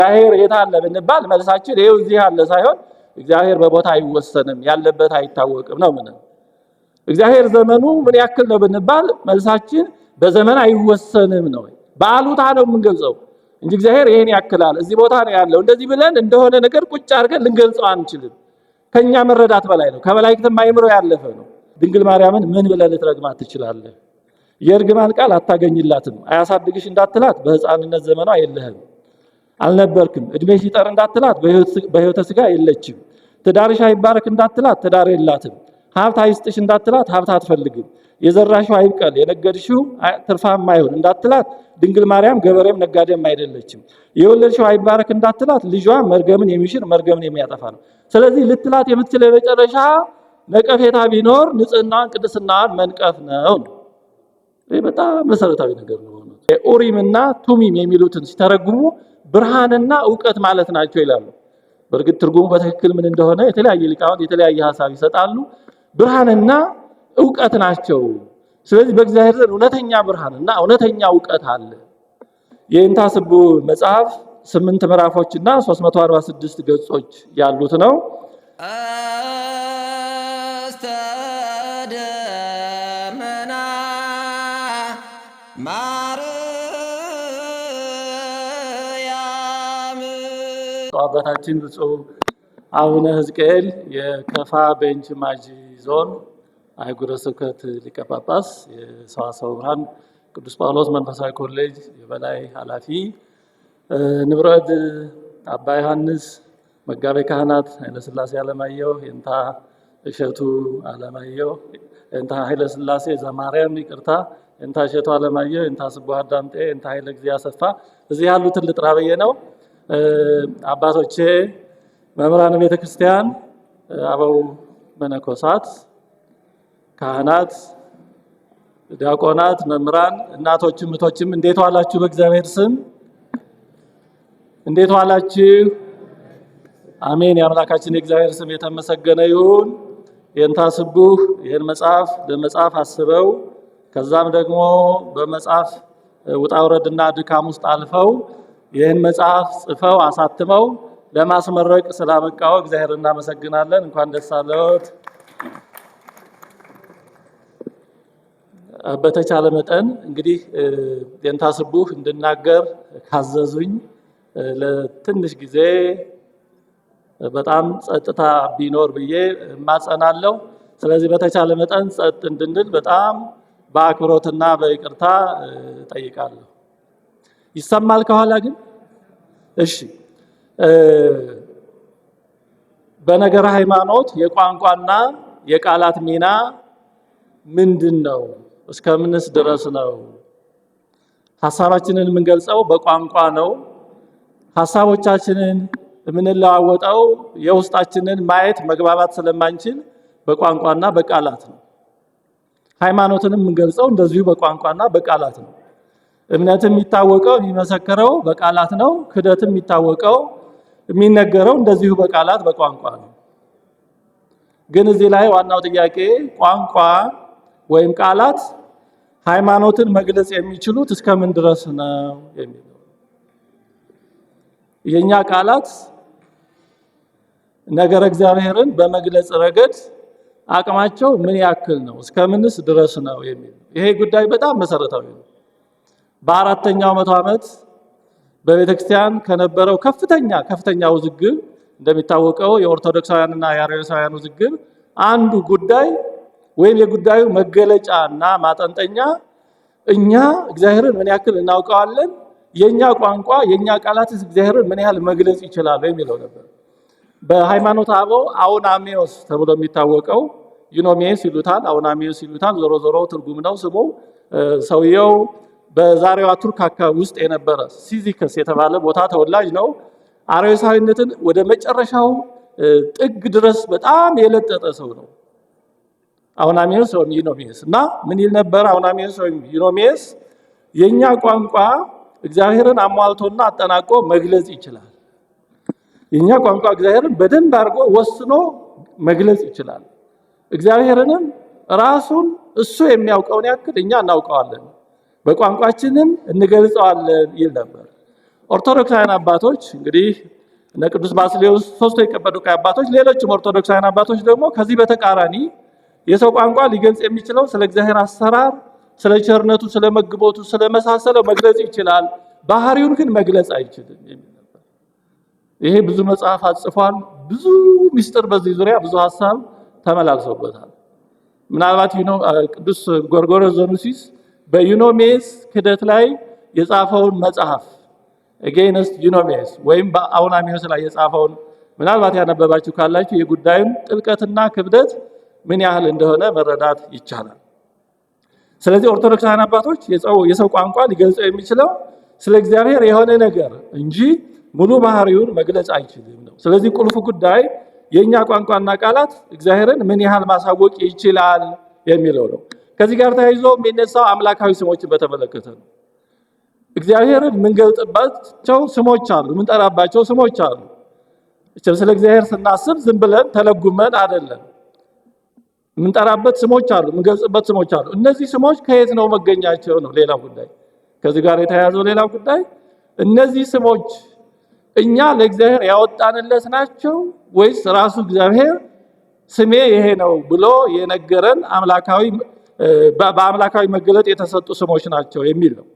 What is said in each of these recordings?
እግዚአብሔር የት አለ ብንባል መልሳችን ይሄው እዚህ አለ ሳይሆን እግዚአብሔር በቦታ አይወሰንም፣ ያለበት አይታወቅም ነው። ምን እግዚአብሔር ዘመኑ ምን ያክል ነው ብንባል መልሳችን በዘመን አይወሰንም ነው። በአሉታ ነው የምንገልጸው እንጂ እግዚአብሔር ይሄን ያክላል እዚህ ቦታ ነው ያለው እንደዚህ ብለን እንደሆነ ነገር ቁጭ አድርገን ልንገልጸው አንችልም። ከኛ መረዳት በላይ ነው። ከመላእክትም አይምሮ ያለፈ ነው። ድንግል ማርያምን ምን ብለህ ልትረግማት ትችላለህ? የእርግማን ቃል አታገኝላትም። አያሳድግሽ እንዳትላት በሕፃንነት ዘመኗ የለህም አልነበርክም። እድሜሽ ይጠር እንዳትላት በሕይወተ ሥጋ የለችም። ትዳርሽ አይባረክ እንዳትላት ትዳር የላትም። ሀብት አይስጥሽ እንዳትላት ሀብት አትፈልግም። የዘራሽው አይብቀል የነገድሽው ትርፋማ አይሆን እንዳትላት ድንግል ማርያም ገበሬም ነጋዴም አይደለችም። የወለድሽው አይባረክ እንዳትላት ልጇ መርገምን የሚሽር መርገምን የሚያጠፋ ነው። ስለዚህ ልትላት የምትችለው የመጨረሻ ነቀፌታ ቢኖር ንጽህናዋን ቅድስናዋን መንቀፍ ነው። ይህ በጣም መሰረታዊ ነገር ነው። ኡሪምና ቱሚም የሚሉትን ሲተረጉሙ ብርሃንና ዕውቀት ማለት ናቸው ይላሉ። በእርግጥ ትርጉሙ በትክክል ምን እንደሆነ የተለያየ ሊቃውንት የተለያየ ሐሳብ ይሰጣሉ። ብርሃንና ዕውቀት ናቸው። ስለዚህ በእግዚአብሔር ዘንድ እውነተኛ ብርሃንና እውነተኛ ዕውቀት አለ። የእንታ ስቡ መጽሐፍ 8 ምዕራፎችና 346 ገጾች ያሉት ነው። አባታችን ብፁዕ አቡነ ሕዝቅኤል የከፋ ቤንች ማጂ ዞን አህጉረ ስብከት ሊቀ ጳጳስ፣ የሰዋስወ ብርሃን ቅዱስ ጳውሎስ መንፈሳዊ ኮሌጅ የበላይ ኃላፊ፣ ንብረድ አባ ዮሐንስ መጋቤ ካህናት ኃይለሥላሴ አለማየሁ፣ የእንታ እሸቱ አለማየሁ፣ የእንታ ኃይለሥላሴ ዘማርያም ይቅርታ፣ የእንታ እሸቱ አለማየሁ፣ የእንታ ስቡህ አዳምጤ፣ የእንታ ኃይለ ጊዜ አሰፋ፣ እዚህ ያሉትን ልጥራ ብዬ ነው። አባቶቼ መምህራን ቤተክርስቲያን፣ አበው መነኮሳት፣ ካህናት፣ ዲያቆናት፣ መምህራን፣ እናቶችም እህቶችም እንዴት ዋላችሁ? በእግዚአብሔር ስም እንዴት ዋላችሁ? አሜን። የአምላካችን የእግዚአብሔር ስም የተመሰገነ ይሁን። የእንታ ስቡህ ይህን መጽሐፍ በመጽሐፍ አስበው ከዛም ደግሞ በመጽሐፍ ውጣ ውረድና ድካም ውስጥ አልፈው ይህን መጽሐፍ ጽፈው አሳትመው ለማስመረቅ ስላበቃው እግዚአብሔር እናመሰግናለን። እንኳን ደስ አለዎት። በተቻለ መጠን እንግዲህ የእንታ ስቡህ እንድናገር ካዘዙኝ ለትንሽ ጊዜ በጣም ጸጥታ ቢኖር ብዬ እማጸናለሁ። ስለዚህ በተቻለ መጠን ጸጥ እንድንል በጣም በአክብሮትና በይቅርታ ጠይቃለሁ። ይሰማል ከኋላ ግን? እሺ። በነገረ ሃይማኖት የቋንቋና የቃላት ሚና ምንድን ነው? እስከምንስ ድረስ ነው? ሐሳባችንን የምንገልጸው በቋንቋ ነው። ሐሳቦቻችንን የምንለዋወጠው የውስጣችንን ማየት መግባባት ስለማንችል በቋንቋና በቃላት ነው። ሃይማኖትንም የምንገልጸው እንደዚሁ በቋንቋና በቃላት ነው። እምነትም የሚታወቀው የሚመሰከረው በቃላት ነው። ክህደትም የሚታወቀው የሚነገረው እንደዚሁ በቃላት በቋንቋ ነው። ግን እዚህ ላይ ዋናው ጥያቄ ቋንቋ ወይም ቃላት ሃይማኖትን መግለጽ የሚችሉት እስከምን ድረስ ነው የሚለው። የኛ ቃላት ነገረ እግዚአብሔርን በመግለጽ ረገድ አቅማቸው ምን ያክል ነው? እስከምንስ ድረስ ነው የሚለው። ይሄ ጉዳይ በጣም መሰረታዊ ነው። በአራተኛው መቶ ዓመት በቤተክርስቲያን ከነበረው ከፍተኛ ውዝግብ እንደሚታወቀው የኦርቶዶክሳውያንና የአርዮሳውያን ውዝግብ አንዱ ጉዳይ ወይም የጉዳዩ መገለጫና ማጠንጠኛ እኛ እግዚአብሔርን ምን ያክል እናውቀዋለን፣ የኛ ቋንቋ የኛ ቃላትስ እግዚአብሔርን ምን ያህል መግለጽ ይችላሉ የሚለው ነበር። በሃይማኖት አበው አውናሚዮስ ተብሎ የሚታወቀው ዩኖሜስ ይሉታል፣ አውናሚዮስ ይሉታል። ዞሮ ዞሮ ትርጉም ነው ስሙ። ሰውየው በዛሬዋ ቱርክ አካባቢ ውስጥ የነበረ ሲዚከስ የተባለ ቦታ ተወላጅ ነው። አርዮሳዊነትን ወደ መጨረሻው ጥግ ድረስ በጣም የለጠጠ ሰው ነው አውናሚዮስ ወይም ዩኖሜስ። እና ምን ይል ነበር አውናሚዮስ ወይም ዩኖሜስ? የኛ ቋንቋ እግዚአብሔርን አሟልቶና አጠናቆ መግለጽ ይችላል። የኛ ቋንቋ እግዚአብሔርን በደንብ አድርጎ ወስኖ መግለጽ ይችላል። እግዚአብሔርንም ራሱን እሱ የሚያውቀውን ያክል እኛ እናውቀዋለን፣ በቋንቋችንም እንገልጸዋለን ይል ነበር። ኦርቶዶክሳውያን አባቶች እንግዲህ እነ ቅዱስ ባስልዮስ ሶስቱ የቀጰዶቅያ አባቶች፣ ሌሎችም ኦርቶዶክሳውያን አባቶች ደግሞ ከዚህ በተቃራኒ የሰው ቋንቋ ሊገልጽ የሚችለው ስለ እግዚአብሔር አሰራር፣ ስለ ቸርነቱ፣ ስለ መግቦቱ፣ ስለ መሳሰለው መግለጽ ይችላል፣ ባህሪውን ግን መግለጽ አይችልም የሚል ነበር። ይሄ ብዙ መጽሐፍ አጽፏል። ብዙ ምስጢር በዚህ ዙሪያ ብዙ ሐሳብ ተመላልሶበታል። ምናልባት ቅዱስ ጎርጎርዮስ ዘኑሲስ በዩኖሜስ ክደት ላይ የጻፈውን መጽሐፍ አጌንስት ዩኖሜስ ወይም በአውናሚዎስ ላይ የጻፈውን ምናልባት ያነበባችሁ ካላችሁ የጉዳዩን ጥልቀትና ክብደት ምን ያህል እንደሆነ መረዳት ይቻላል። ስለዚህ ኦርቶዶክሳውያን አባቶች የሰው ቋንቋ ሊገልጸው የሚችለው ስለ እግዚአብሔር የሆነ ነገር እንጂ ሙሉ ባህሪውን መግለጽ አይችልም ነው። ስለዚህ ቁልፉ ጉዳይ የኛ ቋንቋና ቃላት እግዚአብሔርን ምን ያህል ማሳወቅ ይችላል የሚለው ነው። ከዚህ ጋር ተያይዞ የሚነሳው አምላካዊ ስሞችን በተመለከተ ነው። እግዚአብሔርን የምንገልጥባቸው ስሞች አሉ፣ የምንጠራባቸው ስሞች አሉ። ስለ እግዚአብሔር ስናስብ ዝም ብለን ተለጉመን አይደለም። የምንጠራበት ስሞች አሉ፣ የምንገልጽበት ስሞች አሉ። እነዚህ ስሞች ከየት ነው መገኛቸው ነው ሌላው ጉዳይ። ከዚህ ጋር የተያያዘው ሌላው ጉዳይ እነዚህ ስሞች እኛ ለእግዚአብሔር ያወጣንለት ናቸው ወይስ ራሱ እግዚአብሔር ስሜ ይሄ ነው ብሎ የነገረን በአምላካዊ መገለጥ የተሰጡ ስሞች ናቸው የሚል ነው።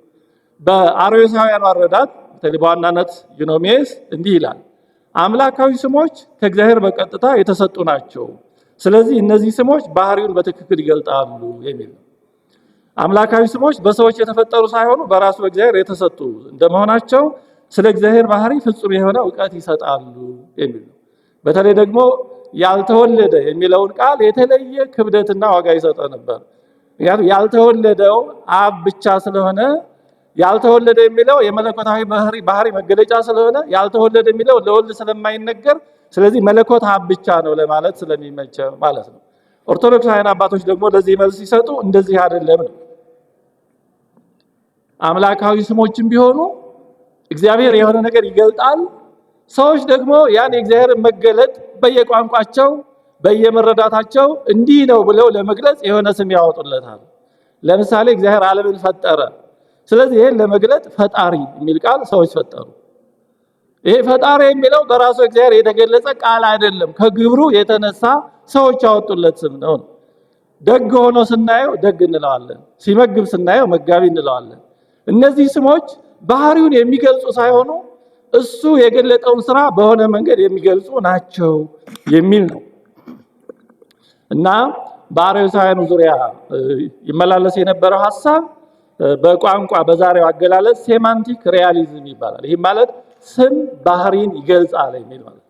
በአርዮሳውያን አረዳድ በተለይ በዋናነት ዩኖሜስ እንዲህ ይላል፣ አምላካዊ ስሞች ከእግዚአብሔር በቀጥታ የተሰጡ ናቸው። ስለዚህ እነዚህ ስሞች ባህሪውን በትክክል ይገልጣሉ የሚል ነው። አምላካዊ ስሞች በሰዎች የተፈጠሩ ሳይሆኑ በራሱ በእግዚአብሔር የተሰጡ እንደመሆናቸው ስለ እግዚአብሔር ባህሪ ፍጹም የሆነ ዕውቀት ይሰጣሉ የሚል ነው። በተለይ ደግሞ ያልተወለደ የሚለውን ቃል የተለየ ክብደትና ዋጋ ይሰጠው ነበር። ምክንያቱም ያልተወለደው አብ ብቻ ስለሆነ፣ ያልተወለደ የሚለው የመለኮታዊ ባህሪ መገለጫ ስለሆነ፣ ያልተወለደ የሚለው ለወልድ ስለማይነገር፣ ስለዚህ መለኮት አብ ብቻ ነው ለማለት ስለሚመቸው ማለት ነው። ኦርቶዶክሳውያን አባቶች ደግሞ ለዚህ መልስ ሲሰጡ እንደዚህ አይደለም ነው። አምላካዊ ስሞችም ቢሆኑ እግዚአብሔር የሆነ ነገር ይገልጣል። ሰዎች ደግሞ ያን የእግዚአብሔር መገለጥ በየቋንቋቸው በየመረዳታቸው እንዲህ ነው ብለው ለመግለጽ የሆነ ስም ያወጡለታል። ለምሳሌ እግዚአብሔር ዓለምን ፈጠረ። ስለዚህ ይሄን ለመግለጥ ፈጣሪ የሚል ቃል ሰዎች ፈጠሩ። ይሄ ፈጣሪ የሚለው በራሱ እግዚአብሔር የተገለጸ ቃል አይደለም፣ ከግብሩ የተነሳ ሰዎች ያወጡለት ስም ነው። ደግ ሆኖ ስናየው ደግ እንለዋለን፣ ሲመግብ ስናየው መጋቢ እንለዋለን። እነዚህ ስሞች ባህሪውን የሚገልጹ ሳይሆኑ እሱ የገለጠውን ስራ በሆነ መንገድ የሚገልጹ ናቸው የሚል ነው እና በአርዮሳውያኑ ዙሪያ ይመላለስ የነበረው ሐሳብ በቋንቋ በዛሬው አገላለጽ ሴማንቲክ ሪያሊዝም ይባላል። ይህ ማለት ስም ባህሪን ይገልጻል የሚል ማለት።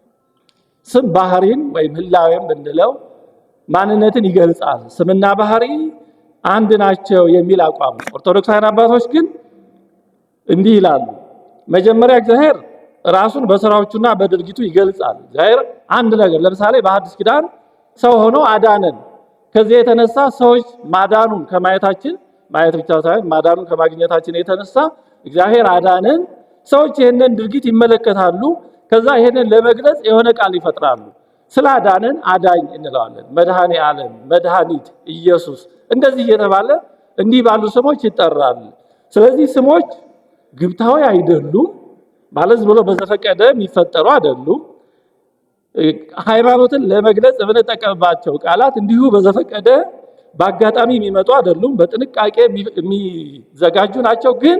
ስም ባህሪን ወይም ህላዌም ብንለው ማንነትን ይገልጻል። ስምና ባህሪ አንድ ናቸው የሚል አቋም ነው። ኦርቶዶክሳውያን አባቶች ግን እንዲህ ይላሉ። መጀመሪያ እግዚአብሔር ራሱን በስራዎቹና በድርጊቱ ይገልጻል። እግዚአብሔር አንድ ነገር ለምሳሌ በሐዲስ ኪዳን ሰው ሆኖ አዳነን። ከዚህ የተነሳ ሰዎች ማዳኑን ከማየታችን ማየት ብቻ ሳይሆን ማዳኑን ከማግኘታችን የተነሳ እግዚአብሔር አዳነን። ሰዎች ይሄንን ድርጊት ይመለከታሉ። ከዛ ይሄንን ለመግለጽ የሆነ ቃል ይፈጥራሉ። ስላዳነን አዳኝ እንለዋለን። መድኃኔ ዓለም፣ መድኃኒት፣ ኢየሱስ እንደዚህ እየተባለ እንዲህ ባሉ ስሞች ይጠራል። ስለዚህ ስሞች ግብታዊ አይደሉም ማለት ብሎ በዘፈቀደ የሚፈጠሩ አይደሉም። ሃይማኖትን ለመግለጽ የምንጠቀምባቸው ቃላት እንዲሁ በዘፈቀደ በአጋጣሚ የሚመጡ አይደሉም። በጥንቃቄ የሚዘጋጁ ናቸው። ግን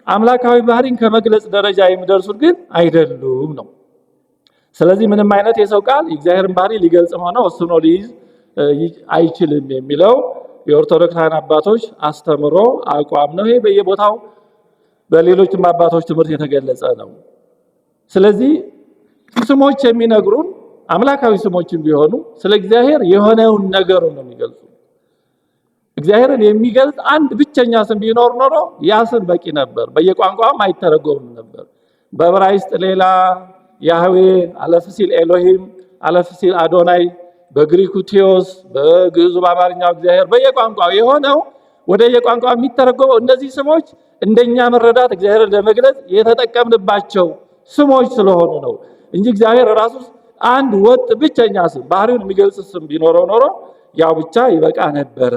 አምላካዊ ባህሪን ከመግለጽ ደረጃ የሚደርሱት ግን አይደሉም ነው። ስለዚህ ምንም አይነት የሰው ቃል የእግዚአብሔርን ባህሪ ሊገልጽም ሆነ ወስኖ ሊይዝ አይችልም የሚለው የኦርቶዶክሳውያን አባቶች አስተምሮ አቋም ነው። ይሄ በየቦታው በሌሎችም አባቶች ትምህርት የተገለጸ ነው። ስለዚህ ስሞች የሚነግሩን አምላካዊ ስሞችን ቢሆኑ ስለ እግዚአብሔር የሆነውን ነገሩን ነው የሚገልጹ። እግዚአብሔርን የሚገልጽ አንድ ብቸኛ ስም ቢኖር ኖሮ ያ ስም በቂ ነበር። በየቋንቋም አይተረጎምም ነበር። በዕብራይስጥ ሌላ ያህዌ፣ አለፍ ሲል ኤሎሂም፣ አለፍ ሲል አዶናይ፣ በግሪኩ ቴዎስ፣ በግዕዙ በአማርኛው እግዚአብሔር በየቋንቋው የሆነው ወደ የቋንቋው የሚተረጎመው እነዚህ ስሞች እንደኛ መረዳት እግዚአብሔርን ለመግለጽ የተጠቀምንባቸው ስሞች ስለሆኑ ነው እንጂ እግዚአብሔር ራሱ አንድ ወጥ ብቸኛ ስም ባህሪውን የሚገልጽ ስም ቢኖረው ኖሮ ያው ብቻ ይበቃ ነበረ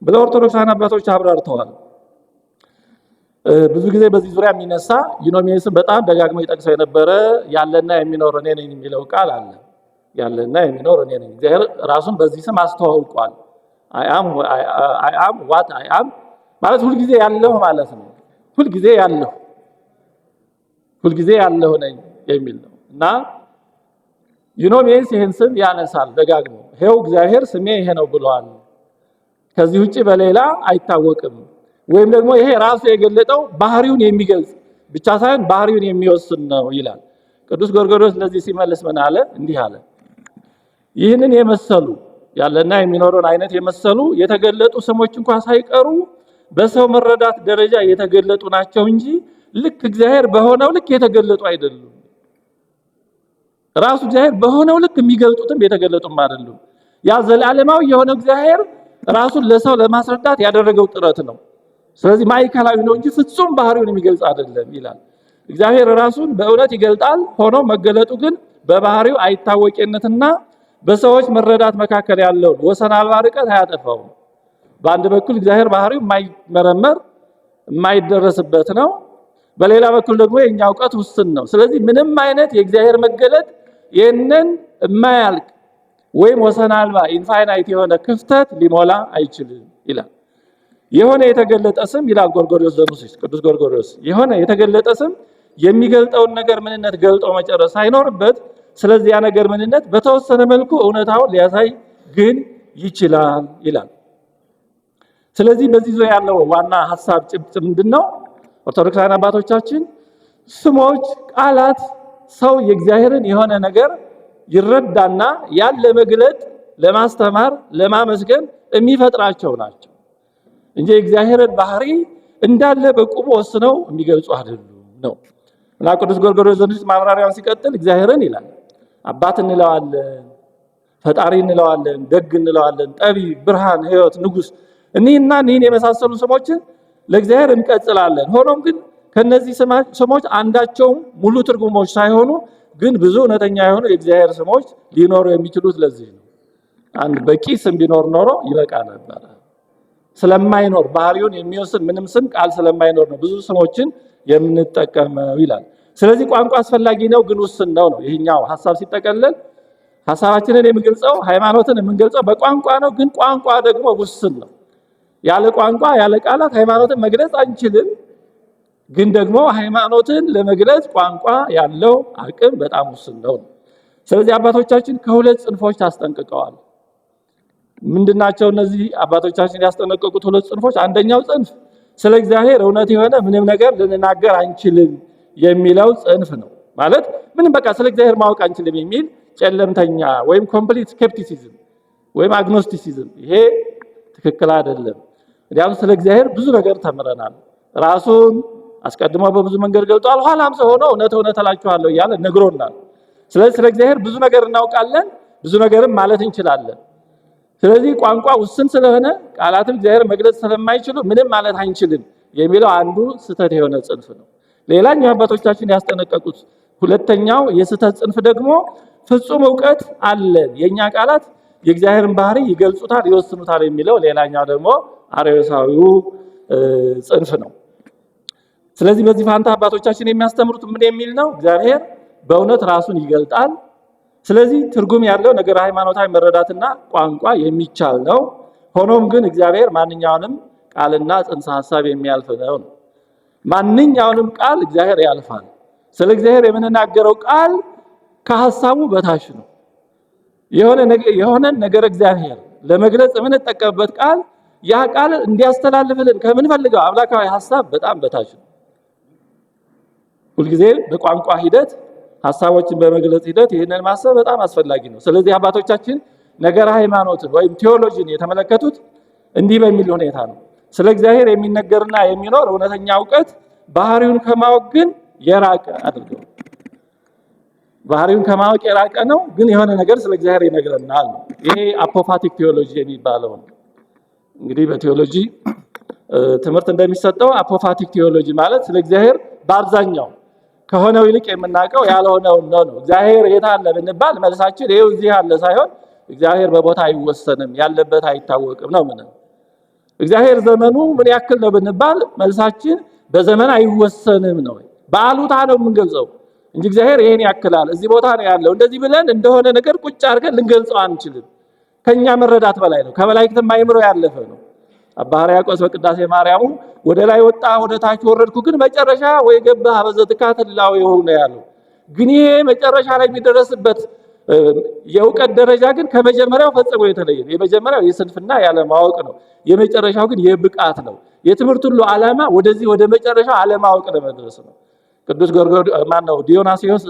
ብለው ኦርቶዶክሳውያን አባቶች አብራርተዋል። ብዙ ጊዜ በዚህ ዙሪያ የሚነሳ ዩኖሚየስን በጣም ደጋግሞ ይጠቅሰው የነበረ ያለና የሚኖር እኔ ነኝ የሚለው ቃል አለ። ያለና የሚኖር እኔ ነኝ። እግዚአብሔር ራሱን በዚህ ስም አስተዋውቋል። አይ አም ዋት አይ አም ማለት ሁልጊዜ ያለሁ ማለት ነው። ሁልጊዜ ያለሁ ነኝ የሚል ነው እና ዩኖሚየስ ይህን ስም ያነሳል ደጋግሞ። ይሄው እግዚአብሔር ስሜ ይሄ ነው ብሏል፣ ከዚህ ውጪ በሌላ አይታወቅም። ወይም ደግሞ ይሄ ራሱ የገለጠው ባህሪውን የሚገልጽ ብቻ ሳይሆን ባህሪውን የሚወስን ነው ይላል። ቅዱስ ጎርጎርዮስ ለዚህ ሲመልስ ምን አለ? እንዲህ አለ። ይህንን የመሰሉ ያለና የሚኖረውን አይነት የመሰሉ የተገለጡ ስሞች እንኳን ሳይቀሩ በሰው መረዳት ደረጃ የተገለጡ ናቸው እንጂ ልክ እግዚአብሔር በሆነው ልክ የተገለጡ አይደሉም። ራሱ እግዚአብሔር በሆነው ልክ የሚገልጡትም የተገለጡም አይደሉም። ያ ዘላለማዊ የሆነው እግዚአብሔር ራሱን ለሰው ለማስረዳት ያደረገው ጥረት ነው። ስለዚህ ማዕከላዊ ነው እንጂ ፍጹም ባህሪውን የሚገልጽ አይደለም ይላል። እግዚአብሔር ራሱን በእውነት ይገልጣል። ሆኖ መገለጡ ግን በባህሪው አይታወቂነትና በሰዎች መረዳት መካከል ያለውን ወሰን አልባ ርቀት አያጠፋውም። በአንድ በኩል እግዚአብሔር ባህሪው የማይመረመር የማይደረስበት ነው። በሌላ በኩል ደግሞ የኛ ዕውቀት ውስን ነው። ስለዚህ ምንም አይነት የእግዚአብሔር መገለጥ ይህንን የማያልቅ ወይም ወሰን አልባ ኢንፋይናይት የሆነ ክፍተት ሊሞላ አይችልም ይላል። የሆነ የተገለጠ ስም ይላል ጎርጎርዮስ ዘኑሲስ፣ ቅዱስ ጎርጎርዮስ የሆነ የተገለጠ ስም የሚገልጠውን ነገር ምንነት ገልጦ መጨረስ ሳይኖርበት ስለዚህ ያ ነገር ምንነት በተወሰነ መልኩ እውነታውን ሊያሳይ ግን ይችላል ይላል። ስለዚህ በዚህ ዙሪያ ያለው ዋና ሐሳብ ጭብጥ ምንድነው? ኦርቶዶክሳውያን አባቶቻችን ስሞች፣ ቃላት ሰው የእግዚአብሔርን የሆነ ነገር ይረዳና ያን ለመግለጥ፣ ለማስተማር፣ ለማመስገን የሚፈጥራቸው ናቸው እንጂ የእግዚአብሔርን ባህሪ እንዳለ በቁሙ ወስነው የሚገልጹ አይደሉም ነው። እና ቅዱስ ጎርጎርዮስ ዘኑሲስ ማብራሪያውን ሲቀጥል እግዚአብሔርን ይላል አባት እንለዋለን፣ ፈጣሪ እንለዋለን፣ ደግ እንለዋለን፣ ጠቢብ፣ ብርሃን፣ ሕይወት፣ ንጉስ እኒህና እኒህን የመሳሰሉ ስሞችን ለእግዚአብሔር እንቀጽላለን። ሆኖም ግን ከነዚህ ስሞች አንዳቸውም ሙሉ ትርጉሞች ሳይሆኑ ግን ብዙ እውነተኛ የሆኑ የእግዚአብሔር ስሞች ሊኖሩ የሚችሉት ለዚህ ነው። አንድ በቂ ስም ቢኖር ኖሮ ይበቃ ነበር። ስለማይኖር ባህሪውን የሚወስን ምንም ስም ቃል ስለማይኖር ነው ብዙ ስሞችን የምንጠቀመው ይላል። ስለዚህ ቋንቋ አስፈላጊ ነው ግን ውስን ነው ነው። ይሄኛው ሐሳብ ሲጠቀለል ሐሳባችንን የምንገልጸው ሃይማኖትን የምንገልጸው በቋንቋ ነው፣ ግን ቋንቋ ደግሞ ውስን ነው። ያለ ቋንቋ ያለ ቃላት ሃይማኖትን መግለጽ አንችልም። ግን ደግሞ ሃይማኖትን ለመግለጽ ቋንቋ ያለው አቅም በጣም ውስን ነው። ስለዚህ አባቶቻችን ከሁለት ጽንፎች አስጠንቅቀዋል። ምንድናቸው እነዚህ አባቶቻችን ያስጠነቀቁት ሁለት ጽንፎች? አንደኛው ጽንፍ ስለ እግዚአብሔር እውነት የሆነ ምንም ነገር ልንናገር አንችልም የሚለው ጽንፍ ነው። ማለት ምንም በቃ ስለ እግዚአብሔር ማወቅ አንችልም የሚል ጨለምተኛ ወይም ኮምፕሊት ስኬፕቲሲዝም ወይም አግኖስቲሲዝም፣ ይሄ ትክክል አይደለም። እንዲያውም ስለ እግዚአብሔር ብዙ ነገር ተምረናል። ራሱን አስቀድሞ በብዙ መንገድ ገልጧል። ኋላም ሰው ሆኖ እውነት እውነት እላችኋለሁ እያለ ነግሮናል። ስለዚህ ስለ እግዚአብሔር ብዙ ነገር እናውቃለን፣ ብዙ ነገርም ማለት እንችላለን። ስለዚህ ቋንቋ ውስን ስለሆነ ቃላትም እግዚአብሔር መግለጽ ስለማይችሉ ምንም ማለት አንችልም የሚለው አንዱ ስህተት የሆነ ጽንፍ ነው። ሌላኛው አባቶቻችን ያስጠነቀቁት ሁለተኛው የስህተት ጽንፍ ደግሞ ፍጹም ዕውቀት አለን፣ የኛ ቃላት የእግዚአብሔርን ባህሪ ይገልጹታል፣ ይወስኑታል የሚለው ሌላኛው ደግሞ አርዮሳዊው ጽንፍ ነው። ስለዚህ በዚህ ፋንታ አባቶቻችን የሚያስተምሩት ምን የሚል ነው? እግዚአብሔር በእውነት ራሱን ይገልጣል። ስለዚህ ትርጉም ያለው ነገር ሃይማኖታዊ መረዳትና ቋንቋ የሚቻል ነው። ሆኖም ግን እግዚአብሔር ማንኛውንም ቃልና ጽንሰ ሐሳብ የሚያልፍ ነው። ማንኛውንም ቃል እግዚአብሔር ያልፋል። ስለ እግዚአብሔር የምንናገረው ቃል ከሐሳቡ በታች ነው። የሆነ ነገር እግዚአብሔር ለመግለጽ የምንጠቀምበት ቃል ያ ቃል እንዲያስተላልፍልን ከምንፈልገው አምላካዊ ሐሳብ በጣም በታች ነው። ሁልጊዜ በቋንቋ ሂደት ሐሳቦችን በመግለጽ ሂደት ይህንን ማሰብ በጣም አስፈላጊ ነው። ስለዚህ አባቶቻችን ነገረ ሃይማኖትን ወይም ቴዎሎጂን የተመለከቱት እንዲህ በሚል ሁኔታ ነው። ስለ እግዚአብሔር የሚነገርና የሚኖር እውነተኛ ዕውቀት ባህሪውን ከማወቅ ግን የራቀ አድርገው። ባህሪውን ከማወቅ የራቀ ነው፣ ግን የሆነ ነገር ስለ እግዚአብሔር ይነግረናል። ይሄ አፖፋቲክ ቴዎሎጂ የሚባለው ነው። እንግዲህ በቴዎሎጂ ትምህርት እንደሚሰጠው አፖፋቲክ ቴዎሎጂ ማለት ስለ እግዚአብሔር በአብዛኛው ከሆነው ይልቅ የምናውቀው ያልሆነውን ነው። እግዚአብሔር የት አለ ብንባል መልሳችን ይሄው እዚህ አለ ሳይሆን እግዚአብሔር በቦታ አይወሰንም፣ ያለበት አይታወቅም ነው። እግዚአብሔር ዘመኑ ምን ያክል ነው ብንባል መልሳችን በዘመን አይወሰንም ነው። በአሉታ ነው የምንገልጸው እንጂ እግዚአብሔር ይሄን ያክላል እዚህ ቦታ ነው ያለው እንደዚህ ብለን እንደሆነ ነገር ቁጭ አድርገን ልንገልጸው አንችልም። ከኛ መረዳት በላይ ነው። ከመላእክትም አይምሮ ያለፈ ነው። አባ ሕርያቆስ በቅዳሴ ማርያሙ ወደ ላይ ወጣ ወደ ታች ወረድኩ ግን መጨረሻ ወይ ገባህ በዘትካት ላው የሆነ ያለው ግን ይሄ መጨረሻ ላይ የሚደረስበት የእውቀት ደረጃ ግን ከመጀመሪያው ፈጽሞ የተለየ ነው። የመጀመሪያው የስንፍና ያለ ማወቅ ነው። የመጨረሻው ግን የብቃት ነው። የትምህርት ሁሉ ዓላማ ወደዚህ ወደ መጨረሻው አለማወቅ ለመድረስ ነው። ቅዱስ ዲዮናስዮስ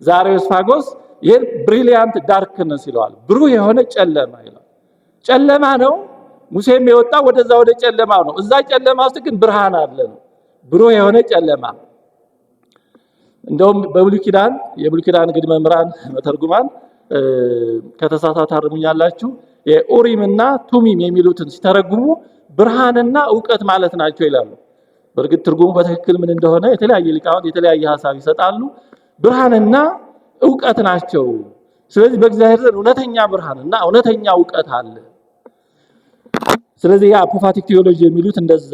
ዛሬዮስፋጎስ ይሄን ብሪሊያንት ዳርክነስ ይለዋል። ብሩህ የሆነ ጨለማ ይላል። ጨለማ ነው። ሙሴም የወጣው ወደዛ ወደ ጨለማው ነው። እዛ ጨለማ ውስጥ ግን ብርሃን አለ ነው። ብሩህ የሆነ ጨለማ እንደውም በብሉይ ኪዳን የብሉይ ኪዳን እንግዲህ መምህራን መተርጉማን ከተሳሳተ አርሙኛላችሁ የኡሪምና ቱሚም የሚሉትን ሲተረጉሙ ብርሃንና ዕውቀት ማለት ናቸው ይላሉ። በእርግጥ ትርጉሙ በትክክል ምን እንደሆነ የተለያየ ሊቃውንት የተለያየ ሐሳብ ይሰጣሉ። ብርሃንና ዕውቀት ናቸው። ስለዚህ በእግዚአብሔር ዘንድ እውነተኛ ብርሃንና እውነተኛ ዕውቀት አለ። ስለዚህ የአፖፋቲክ ቴዎሎጂ የሚሉት እንደዛ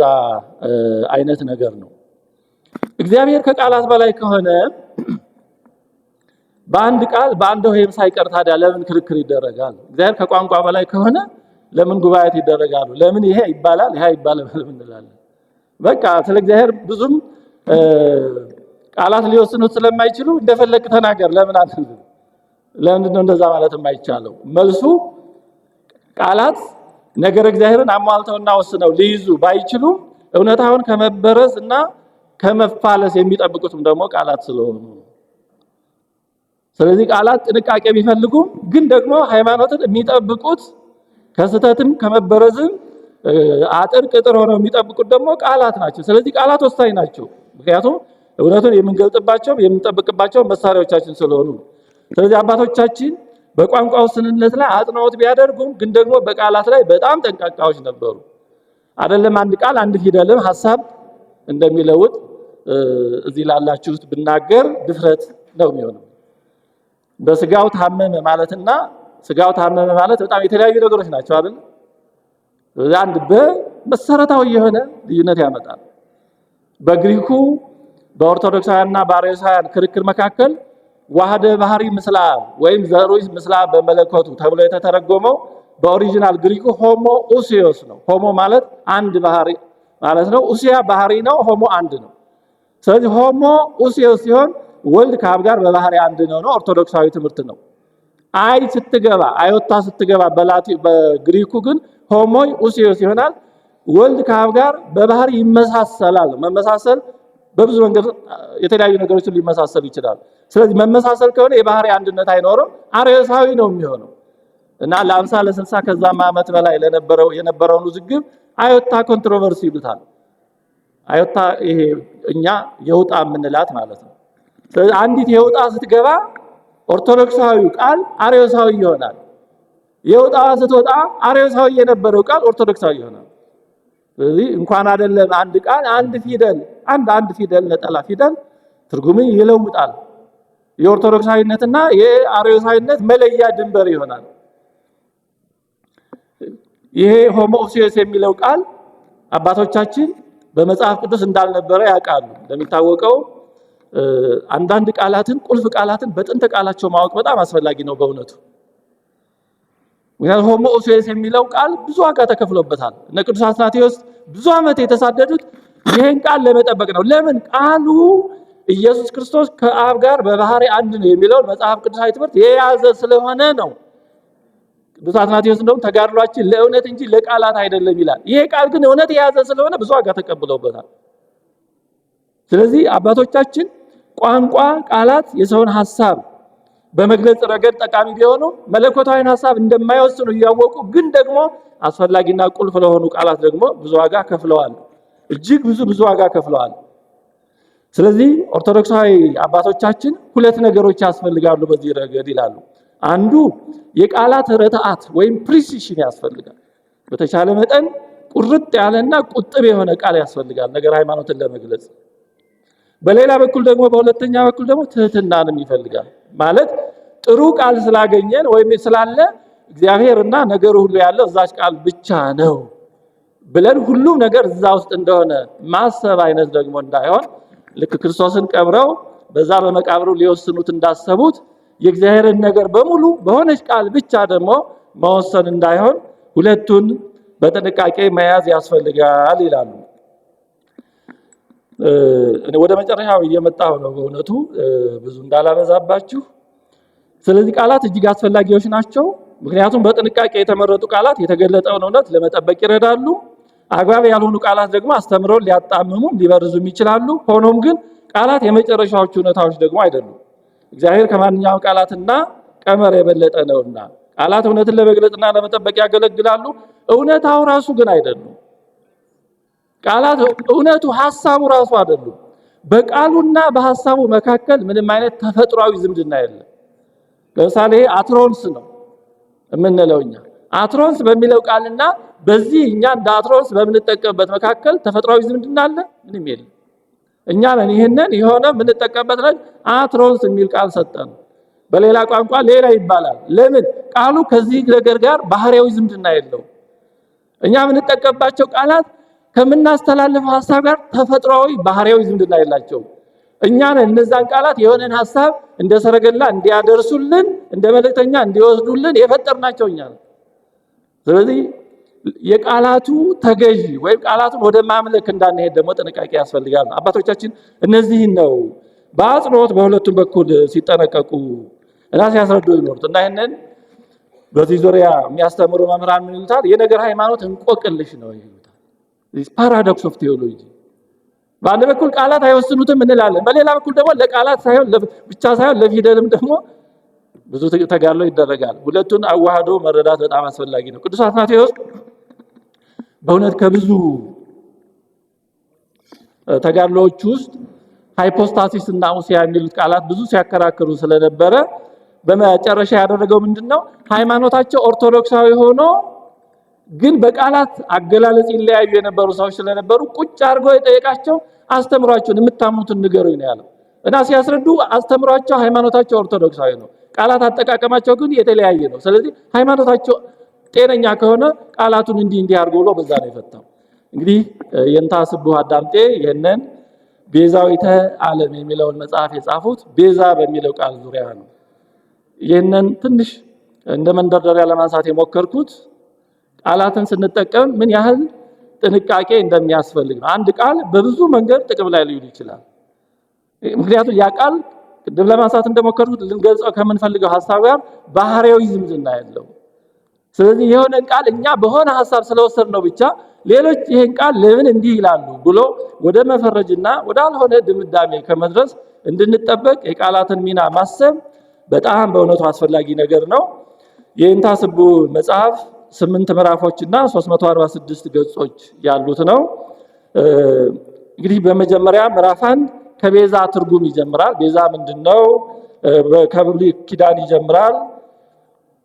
አይነት ነገር ነው። እግዚአብሔር ከቃላት በላይ ከሆነ በአንድ ቃል በአንድ ሆሄም ሳይቀር ታዲያ ለምን ክርክር ይደረጋል? እግዚአብሔር ከቋንቋ በላይ ከሆነ ለምን ጉባኤት ይደረጋሉ? ለምን ይሄ ይባላል ይሄ ይባላል እንላለን? በቃ ስለ እግዚአብሔር ብዙም ቃላት ሊወስኑት ስለማይችሉ እንደፈለክ ተናገር ለምን አትል? ለምንድን ነው እንደዛ ማለት የማይቻለው? መልሱ ቃላት ነገር እግዚአብሔርን አሟልተውና ወስነው ሊይዙ ባይችሉም እውነታውን ከመበረዝ እና ከመፋለስ የሚጠብቁትም ደግሞ ቃላት ስለሆኑ ስለዚህ ቃላት ጥንቃቄ ቢፈልጉም ግን ደግሞ ሃይማኖትን የሚጠብቁት ከስተትም ከመበረዝም አጥር ቅጥር ሆነው የሚጠብቁት ደግሞ ቃላት ናቸው። ስለዚህ ቃላት ወሳኝ ናቸው። ምክንያቱም እውነቱን የምንገልጥባቸው የምንጠብቅባቸው መሳሪያዎቻችን ስለሆኑ ስለዚህ አባቶቻችን በቋንቋው ስንነት ላይ አጥናዎት ቢያደርጉም ግን ደግሞ በቃላት ላይ በጣም ጠንቃቃዎች ነበሩ። አይደለም አንድ ቃል አንድ ፊደልም ሐሳብ እንደሚለውጥ እዚህ ላላችሁት ብናገር ድፍረት ነው የሚሆነው። በስጋው ታመመ ማለትና ስጋው ታመመ ማለት በጣም የተለያዩ ነገሮች ናቸው አይደል? አንድ በመሰረታዊ የሆነ ልዩነት ያመጣል። በግሪኩ በኦርቶዶክሳውያንና በአርዮሳውያን ክርክር መካከል ዋህደ ባህሪ ምስላ ወይም ዘሩይ ምስላ በመለኮቱ ተብሎ የተተረጎመው በኦሪጂናል ግሪኩ ሆሞ ኡሲዮስ ነው። ሆሞ ማለት አንድ ባህሪ ማለት ነው። ኡሲያ ባህሪ ነው። ሆሞ አንድ ነው። ስለዚህ ሆሞ ኡሲዮስ ሲሆን ወልድ ከአብ ጋር በባህሪ አንድ ነው። ኦርቶዶክሳዊ ትምህርት ነው። አይ ስትገባ አዮታ ስትገባ በግሪኩ ግን ሆሞይ ኡሲዮስ ይሆናል። ወልድ ከአብ ጋር በባህሪ ይመሳሰላል። መመሳሰል በብዙ መንገድ የተለያዩ ነገሮችን ሊመሳሰል ይችላል። ስለዚህ መመሳሰል ከሆነ የባህሪ አንድነት አይኖርም፣ አርዮሳዊ ነው የሚሆነው እና ለ50 ለ60 ከዛም ዓመት በላይ የነበረውን ውዝግብ አዮታ ኮንትሮቨርሲ ይሉታል። አዮታ ይሄ እኛ የውጣ የምንላት ማለት ነው። ስለዚህ አንዲት የውጣ ስትገባ ኦርቶዶክሳዊ ቃል አርዮሳዊ ይሆናል። የውጣ ስትወጣ አርዮሳዊ የነበረው ቃል ኦርቶዶክሳዊ ይሆናል። ስለዚህ እንኳን አይደለም አንድ ቃል አንድ ፊደል አንድ ፊደል ነጠላ ፊደል ትርጉምን ይለውጣል። የኦርቶዶክሳዊነትና የአርዮሳዊነት መለያ ድንበር ይሆናል። ይሄ ሆሞኡሲዮስ የሚለው ቃል አባቶቻችን በመጽሐፍ ቅዱስ እንዳልነበረ ያውቃሉ። እንደሚታወቀው አንዳንድ ቃላትን ቁልፍ ቃላትን በጥንተ ቃላቸው ማወቅ በጣም አስፈላጊ ነው በእውነቱ። ምክንያቱም ሆሞኡሲዮስ የሚለው ቃል ብዙ ዋጋ ተከፍሎበታል። እነ ቅዱስ አትናቴዎስ ብዙ ዓመት የተሳደዱት ይሄን ቃል ለመጠበቅ ነው። ለምን? ቃሉ ኢየሱስ ክርስቶስ ከአብ ጋር በባህሪ አንድ ነው የሚለውን መጽሐፍ ቅዱሳዊ ትምህርት የያዘ ስለሆነ ነው። ቅዱስ አትናቴዎስ እንደውም ተጋድሏችን ለእውነት እንጂ ለቃላት አይደለም ይላል። ይሄ ቃል ግን እውነት የያዘ ስለሆነ ብዙ ዋጋ ተቀብለውበታል። ስለዚህ አባቶቻችን ቋንቋ ቃላት የሰውን ሐሳብ በመግለጽ ረገድ ጠቃሚ ቢሆኑ መለኮታዊን ሐሳብ እንደማይወስኑ እያወቁ ግን ደግሞ አስፈላጊና ቁልፍ ለሆኑ ቃላት ደግሞ ብዙ ዋጋ ከፍለዋል። እጅግ ብዙ ዋጋ ከፍለዋል። ስለዚህ ኦርቶዶክሳዊ አባቶቻችን ሁለት ነገሮች ያስፈልጋሉ በዚህ ረገድ ይላሉ። አንዱ የቃላት ርትዓት ወይም ፕሪሲሽን ያስፈልጋል። በተቻለ መጠን ቁርጥ ያለና ቁጥብ የሆነ ቃል ያስፈልጋል ነገር ሃይማኖትን ለመግለጽ። በሌላ በኩል ደግሞ በሁለተኛ በኩል ደግሞ ትህትናንም ይፈልጋል። ማለት ጥሩ ቃል ስላገኘን ወይም ስላለ እግዚአብሔርና ነገሩ ሁሉ ያለው እዛች ቃል ብቻ ነው ብለን ሁሉም ነገር እዛ ውስጥ እንደሆነ ማሰብ አይነት ደግሞ እንዳይሆን ልክ ክርስቶስን ቀብረው በዛ በመቃብሩ ሊወስኑት እንዳሰቡት የእግዚአብሔርን ነገር በሙሉ በሆነች ቃል ብቻ ደግሞ መወሰን እንዳይሆን ሁለቱን በጥንቃቄ መያዝ ያስፈልጋል ይላሉ። ወደ መጨረሻው እየመጣሁ ነው በእውነቱ ብዙ እንዳላበዛባችሁ። ስለዚህ ቃላት እጅግ አስፈላጊዎች ናቸው። ምክንያቱም በጥንቃቄ የተመረጡ ቃላት የተገለጠውን እውነት ለመጠበቅ ይረዳሉ። አግባብ ያልሆኑ ቃላት ደግሞ አስተምሮን ሊያጣምሙም ሊበርዙም ይችላሉ። ሆኖም ግን ቃላት የመጨረሻዎቹ እውነታዎች ደግሞ አይደሉም። እግዚአብሔር ከማንኛውም ቃላትና ቀመር የበለጠ ነውና ቃላት እውነትን ለመግለጽና ለመጠበቅ ያገለግላሉ። እውነታው ራሱ ግን አይደሉም። ቃላት እውነቱ ሐሳቡ ራሱ አይደሉም። በቃሉና በሐሳቡ መካከል ምንም አይነት ተፈጥሯዊ ዝምድና የለም። ለምሳሌ አትሮንስ ነው የምንለው እኛ። አትሮንስ በሚለው ቃልና በዚህ እኛ እንደ አትሮንስ በምንጠቀምበት መካከል ተፈጥሯዊ ዝምድና አለ? ምንም የለም። እኛ ነን ይሄንን የሆነ የምንጠቀምበት ላይ አትሮንስ የሚል ቃል ሰጠን። በሌላ ቋንቋ ሌላ ይባላል። ለምን? ቃሉ ከዚህ ነገር ጋር ባህሪያዊ ዝምድና የለው። እኛ የምንጠቀምባቸው ቃላት ከምናስተላልፈው ሐሳብ ጋር ተፈጥሯዊ ባህሪያዊ ዝምድና የላቸውም። እኛ ነን እነዛን ቃላት የሆነን ሐሳብ እንደ ሰረገላ እንዲያደርሱልን እንደ መልእክተኛ እንዲወስዱልን የፈጠርናቸው እኛ ነን። ስለዚህ የቃላቱ ተገዢ ወይም ቃላቱን ወደ ማምለክ እንዳንሄድ ደግሞ ጥንቃቄ ያስፈልጋል። አባቶቻችን እነዚህን ነው በአጽንኦት በሁለቱም በኩል ሲጠነቀቁ እና ሲያስረዱ ይኖሩት እና ይሄንን በዚህ ዙሪያ የሚያስተምሩ መምህራን ምን ይሉታል? የነገር ሃይማኖት እንቆቅልሽ ነው ይሉታል። ፓራዶክስ ኦፍ ቴዎሎጂ። በአንድ በኩል ቃላት አይወስኑትም እንላለን፣ በሌላ በኩል ደግሞ ለቃላት ሳይሆን ብቻ ሳይሆን ለፊደልም ደግሞ ብዙ ተጋድሎ ይደረጋል። ሁለቱን አዋህዶ መረዳት በጣም አስፈላጊ ነው። ቅዱስ አትናቴዎስ በእውነት ከብዙ ተጋድሎዎች ውስጥ ሃይፖስታሲስ እና ኡሲያ የሚሉት ቃላት ብዙ ሲያከራክሩ ስለነበረ በመጨረሻ ያደረገው ምንድነው? ሃይማኖታቸው ኦርቶዶክሳዊ ሆኖ ግን በቃላት አገላለጽ ይለያዩ የነበሩ ሰዎች ስለነበሩ ቁጭ አድርጎ የጠየቃቸው አስተምሯቸውን የምታምኑትን ንገሩኝ ነው ያለው። እና ሲያስረዱ አስተምሯቸው ሃይማኖታቸው ኦርቶዶክሳዊ ነው፣ ቃላት አጠቃቀማቸው ግን የተለያየ ነው። ስለዚህ ሃይማኖታቸው ጤነኛ ከሆነ ቃላቱን እንዲህ አድርጎ ብሎ በዛ ነው የፈታው። እንግዲህ የእንታ ስቡህ አዳምጤ ይሄንን ቤዛዊተ ዓለም የሚለውን መጽሐፍ የጻፉት ቤዛ በሚለው ቃል ዙሪያ ነው። ይሄንን ትንሽ እንደ መንደርደሪያ ለማንሳት የሞከርኩት ቃላትን ስንጠቀም ምን ያህል ጥንቃቄ እንደሚያስፈልግ ነው። አንድ ቃል በብዙ መንገድ ጥቅም ላይ ሊውል ይችላል። ምክንያቱም ያ ቃል ቅድም ለማንሳት እንደሞከርኩት ልንገልጸው ከምንፈልገው ሐሳብ ጋር ባህሪያዊ ዝምድና ያለው። ስለዚህ የሆነ ቃል እኛ በሆነ ሐሳብ ስለወሰድነው ብቻ ሌሎች ይሄን ቃል ለምን እንዲህ ይላሉ ብሎ ወደ መፈረጅና ወደ አልሆነ ድምዳሜ ከመድረስ እንድንጠበቅ የቃላትን ሚና ማሰብ በጣም በእውነቱ አስፈላጊ ነገር ነው። የእንታ ስቡህ መጽሐፍ 8 ምዕራፎችና 346 ገጾች ያሉት ነው። እንግዲህ በመጀመሪያ ምዕራፍ 1 ከቤዛ ትርጉም ይጀምራል። ቤዛ ምንድነው? ከብሉይ ኪዳን ይጀምራል።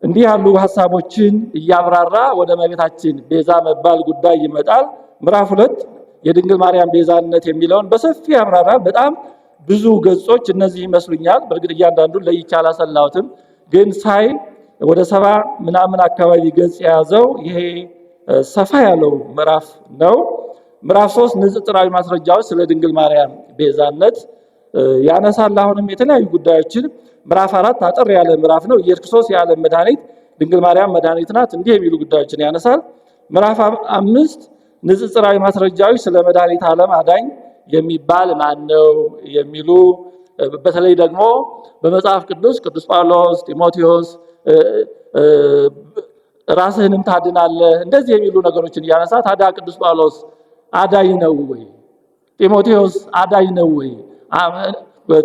እንዲህ ያሉ ሐሳቦችን እያብራራ ወደ እመቤታችን ቤዛ መባል ጉዳይ ይመጣል። ምዕራፍ 2 የድንግል ማርያም ቤዛነት የሚለውን በሰፊ ያብራራል። በጣም ብዙ ገጾች እነዚህ ይመስሉኛል። በእርግጥ እያንዳንዱን ለይቼ አላሰላሁትም፣ ግን ሳይ ወደ 70 ምናምን አካባቢ ገጽ የያዘው ይሄ ሰፋ ያለው ምዕራፍ ነው። ምዕራፍ 3 ንጽጽራዊ ማስረጃዎች ስለ ድንግል ማርያም ቤዛነት ያነሳል። አሁንም የተለያዩ ጉዳዮችን ምዕራፍ 4 አጠር ያለ ምዕራፍ ነው። ኢየሱስ ክርስቶስ የዓለም መድኃኒት፣ ድንግል ማርያም መድኃኒት ናት፣ እንዲህ የሚሉ ጉዳዮችን ያነሳል። ምዕራፍ 5 ንጽጽራዊ ማስረጃዎች ስለ መድኃኒት ዓለም አዳኝ የሚባል ማን ነው የሚሉ በተለይ ደግሞ በመጽሐፍ ቅዱስ ጳውሎስ፣ ጢሞቴዎስ ራስህንም ታድናለህ እንደዚህ የሚሉ ነገሮችን ያነሳ። ታዲያ ቅዱስ ጳውሎስ አዳኝ ነው ወይ? ጢሞቴዎስ አዳኝ ነው ወይ?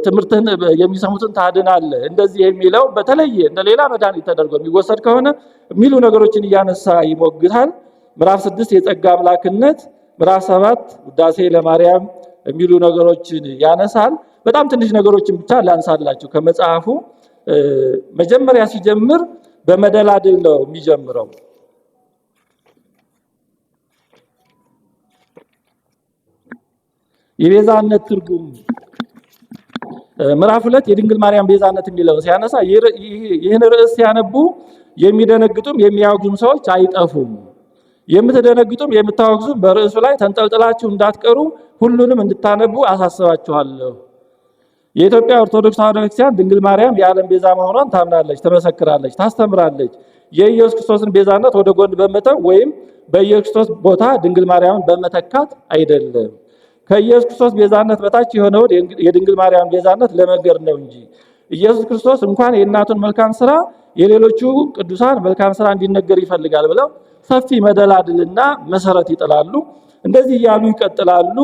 ትምህርትን የሚሰሙትን ታድናለህ እንደዚህ የሚለው በተለየ እንደሌላ መድኃኒት ተደርጎ የሚወሰድ ከሆነ የሚሉ ነገሮችን እያነሳ ይሞግታል። ምዕራፍ 6 የጸጋ አምላክነት፣ ምዕራፍ 7 ውዳሴ ለማርያም የሚሉ ነገሮችን ያነሳል። በጣም ትንሽ ነገሮችን ብቻ ላንሳላችሁ። ከመጽሐፉ መጀመሪያ ሲጀምር በመደላድል ነው የሚጀምረው። የቤዛነት ትርጉም ምዕራፍ 2 የድንግል ማርያም ቤዛነት የሚለው ሲያነሳ ይህን ርዕስ ሲያነቡ የሚደነግጡም የሚያወግዙም ሰዎች አይጠፉም። የምትደነግጡም የምታወግዙም በርዕሱ ላይ ተንጠልጥላችሁ እንዳትቀሩ ሁሉንም እንድታነቡ አሳስባችኋለሁ። የኢትዮጵያ ኦርቶዶክስ ተዋሕዶ ቤተክርስቲያን ድንግል ማርያም የዓለም ቤዛ መሆኗን ታምናለች፣ ትመሰክራለች፣ ታስተምራለች። የኢየሱስ ክርስቶስን ቤዛነት ወደ ጎን በመተው ወይም በኢየሱስ ክርስቶስ ቦታ ድንግል ማርያምን በመተካት አይደለም። ከኢየሱስ ክርስቶስ ቤዛነት በታች የሆነውን የድንግል ማርያም ቤዛነት ለመንገር ነው እንጂ ኢየሱስ ክርስቶስ እንኳን የእናቱን መልካም ስራ የሌሎቹ ቅዱሳን መልካም ስራ እንዲነገር ይፈልጋል ብለው ሰፊ መደላድልና መሰረት ይጥላሉ። እንደዚህ እያሉ ይቀጥላሉ።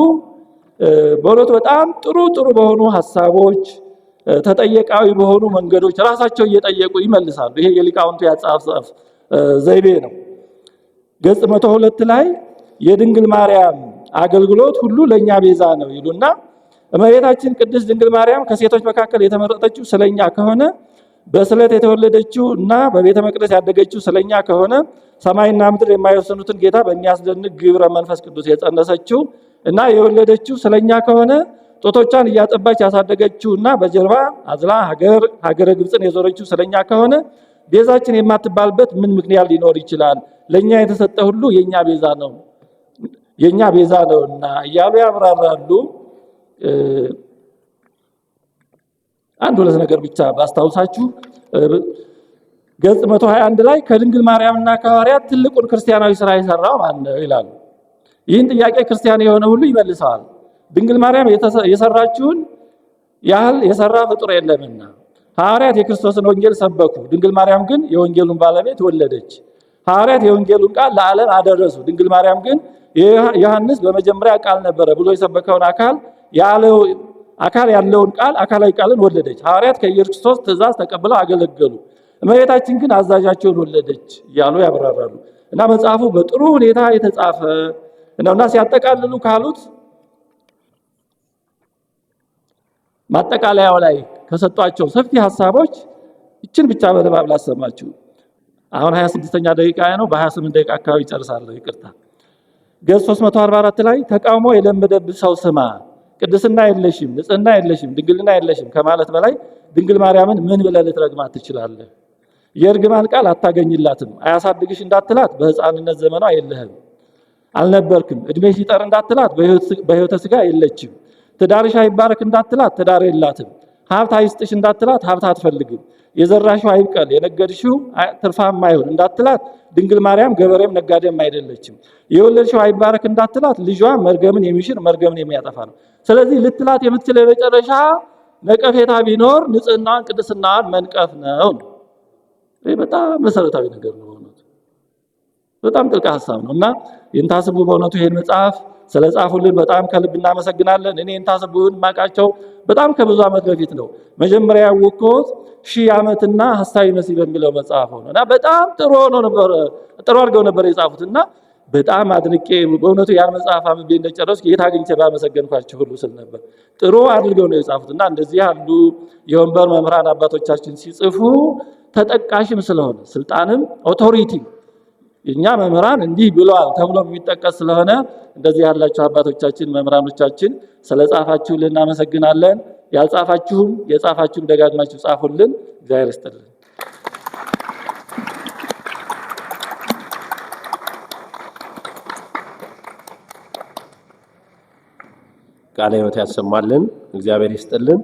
በእውነቱ በጣም ጥሩ በሆኑ ሐሳቦች ተጠየቃዊ በሆኑ መንገዶች ራሳቸው እየጠየቁ ይመልሳሉ። ይሄ የሊቃውንቱ ያጻጻፍ ዘይቤ ነው። ገጽ 102 ላይ የድንግል ማርያም አገልግሎት ሁሉ ለኛ ቤዛ ነው ይሉና እመቤታችን ቅድስት ድንግል ማርያም ከሴቶች መካከል የተመረጠችው ስለኛ ከሆነ በስለት የተወለደችው እና በቤተ መቅደስ ያደገችው ስለኛ ከሆነ ሰማይና ምድር የማይወሰኑትን ጌታ በሚያስደንቅ ግብረ መንፈስ ቅዱስ የጸነሰችው እና የወለደችው ስለኛ ከሆነ ጦቶቿን እያጠባች ያሳደገችው እና በጀርባ አዝላ ሀገረ ግብፅን የዞረችው ስለኛ ከሆነ ቤዛችን የማትባልበት ምን ምክንያት ሊኖር ይችላል? ለኛ የተሰጠ ሁሉ የኛ ቤዛ ነውና እያሉ ያብራራሉ። አንድ ሁለት ነገር ብቻ ባስታውሳችሁ ገጽ 121 ላይ ከድንግል ማርያምና ከሐዋርያት ትልቁን ክርስቲያናዊ ስራ የሰራው ማን ነው ይላሉ። ይህን ጥያቄ ክርስቲያን የሆነ ሁሉ ይመልሰዋል። ድንግል ማርያም የሰራችውን ያህል የሰራ ፍጡር የለምና። ሐዋርያት የክርስቶስን ወንጌል ሰበኩ፣ ድንግል ማርያም ግን የወንጌሉን ባለቤት ወለደች። ሐዋርያት የወንጌሉን ቃል ለዓለም አደረሱ፣ ድንግል ማርያም ግን ዮሐንስ በመጀመሪያ ቃል ነበረ ብሎ የሰበከውን አካል ያለውን ቃል አካላዊ ቃልን ወለደች። ሐዋርያት ከኢየሱስ ክርስቶስ ትእዛዝ ተቀብለው አገለገሉ፣ እመቤታችን ግን አዛዣቸውን ወለደች እያሉ ያብራራሉ። እና መጽሐፉ በጥሩ ሁኔታ የተጻፈ ነውና ሲያጠቃልሉ ካሉት ማጠቃለያው ላይ ከሰጧቸው ሰፊ ሐሳቦች እችን ብቻ በንባብ ላሰማችሁ። አሁን 26ኛ ደቂቃ ነው። በ28 ደቂቃ አካባቢ ጨርሳለሁ፣ ይቅርታ። ገጽ 344 ላይ ተቃውሞ የለመደብህ ሰው ስማ፣ ቅድስና የለሽም፣ ንጽህና የለሽም፣ ድንግልና የለሽም ከማለት በላይ ድንግል ማርያምን ምን ብለህ ልትረግማት ትችላለህ? የእርግማን ቃል አታገኝላትም። አያሳድግሽ እንዳትላት በሕፃንነት ዘመኗ የለህም አልነበርክም። እድሜሽ ይጠር እንዳትላት በሕይወተ ሥጋ የለችም። ትዳርሽ አይባረክ እንዳትላት ትዳር የላትም። ሀብት አይስጥሽ እንዳትላት ሀብት አትፈልግም። የዘራሽው አይብቀል የነገድሽው ትርፋማ አይሆን እንዳትላት ድንግል ማርያም ገበሬም ነጋዴም አይደለችም። የወለድሽው አይባረክ እንዳትላት ልጇ መርገምን የሚሽር መርገምን የሚያጠፋ ነው። ስለዚህ ልትላት የምትችለው የመጨረሻ ነቀፌታ ቢኖር ንጽህናዋን ቅድስናዋን መንቀፍ ነው። ይህ በጣም መሰረታዊ ነገር ነው። በጣም ጥልቅ ሐሳብ ነው እና የእንታስቡ በእውነቱ ይሄን መጽሐፍ ስለጻፉልን በጣም ከልብ እናመሰግናለን። እኔ የእንታስቡን ማቃቸው በጣም ከብዙ ዓመት በፊት ነው። መጀመሪያ ያወቅሁት 1000 ዓመትና ሐሳዊ መሲህ በሚለው መጽሐፍ ነው እና በጣም ጥሩ አድርገው ነበር የጻፉትና በጣም አድንቄ በእውነቱ ያን መጽሐፍ አንብቤ እንደጨረስኩ የት አግኝቼ ባመሰገንኳችሁ ሁሉ ስል ነበር። ጥሩ አድርገው ነው የጻፉትና እንደዚህ ያሉ የወንበር መምህራን አባቶቻችን ሲጽፉ ተጠቃሽም ስለሆነ ስልጣንም ኦቶሪቲ የኛ መምህራን እንዲህ ብለዋል ተብሎ የሚጠቀስ ስለሆነ እንደዚህ ያላችሁ አባቶቻችን መምህራኖቻችን ስለጻፋችሁልን እናመሰግናለን። ያልጻፋችሁም የጻፋችሁም ደጋግማችሁ ጻፉልን። እግዚአብሔር ይስጥልን። ቃለ ሕይወት ያሰማልን። እግዚአብሔር ይስጥልን።